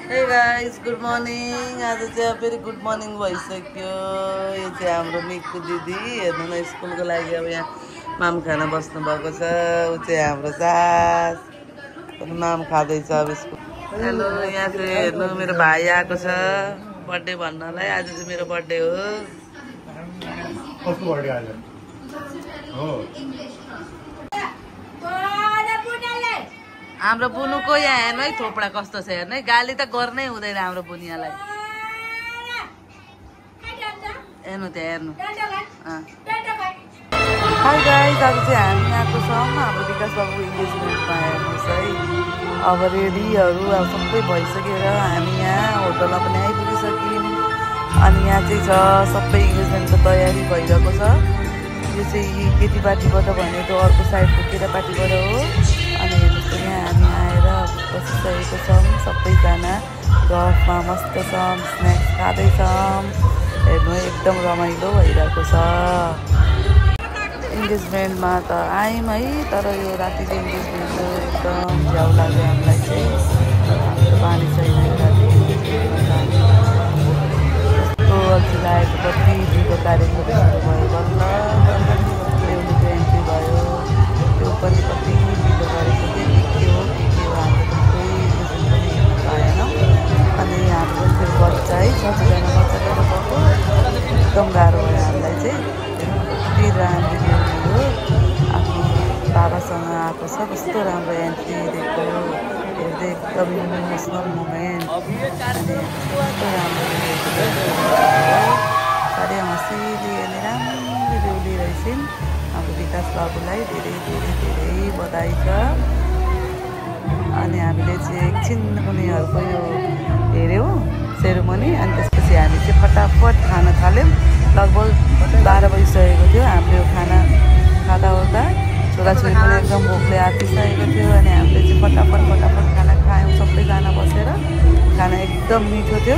Hey guys good morning. आज चाहिँ फेरि गुड मर्निङ भइसक्यो। यो चाहिँ हाम्रो मिकु दिदी हेर्नु न स्कुलको लागि अब यहाँ माम खाना बस्नु भएको छ। ऊ चाहिँ हाम्रो सास माम खाँदैछ अब स्कुल। हेलो, यहाँ चाहिँ हेर्नु मेरो भाइ आएको छ बर्थडे भन्नलाई। आज चाहिँ मेरो बर्थडे हो। कसको बर्थडे आज हो? हाम्रो बुनुको यहाँ हेर्नु है थोपडा कस्तो छ हेर्नु है। गाली त गर्नै हुँदैन हाम्रो बुनियालाई। हेर्नु त्यहाँ हेर्नु। हाई गाइस, आज चाहिँ हामी आएको छौँ हाम्रो विकास बाबु इन्गेजमेन्टमा। हेर्नुहोस् है, अब रेडीहरू अब सबै भइसकेर हामी यहाँ होटलमा पनि आइपुगिसक्यौँ। अनि यहाँ चाहिँ छ सबै इन्गेजमेन्टको तयारी भइरहेको छ। यो चाहिँ केटीपार्टीबाट भनेको अर्को साइडको केटापार्टीबाट हो। अनि हेर्नुहोस् यहाँ हामी आएर बसिसकेको छौँ सबैजना गफमा मस्त छौँ, स्न्याक्स खाँदैछौँ। हेर्नु एकदम रमाइलो भइरहेको छ। इन्गेजमेन्टमा त आयौँ है, तर यो रातिको इन्गेजमेन्ट एकदम झ्याउ लाग्यो हामीलाई चाहिँ। हाम्रो बानी छैन यो राति कस्तो अल्छी लागेको। कति दिनको कार्यक्रम सुरु भयो, बल्ल बेहुलीको एन्ट्री भयो। त्यो पनि कति दिनको कार्यक्रम के हो हाम्रो त कोही इन्गेजमेन्ट पनि हेर्नु पाएन। अनि हाम्रो फेरि बच्चा है 6 जना बच्चा लिएर गएको। एकदम गाह्रो भयो हामीलाई चाहिँ। कति राम्रो बेहुली हो, आफ्नो बाबासँग आएको छ। कस्तो राम्रो एन्ट्री दिएको, हेर्दै एकदम इमोसनल मोमेन्ट। अनि कस्तो राम्रो साह्रै हँसीले अनि राम्रो बेहुली रहेछन्। हाम्रो विकास बाबुलाई धेरै धेरै धेरै बधाई छ। अनि हामीले चाहिँ एकछिन उनीहरूको यो हेऱ्यौँ सेरोमनी। अनि त्यसपछि हामी चाहिँ फटाफट खाना थाल्यौँ। लगभग 12 बजिसकेको थियो। हाम्रो यो खाना खाँदा ओर्दा छोराछोरी पनि एकदम भोकले आँटिसकेको थियो। अनि हामीले चाहिँ फटाफट खाना खायौँ सबैजना बसेर। खाना एकदम मिठो थियो।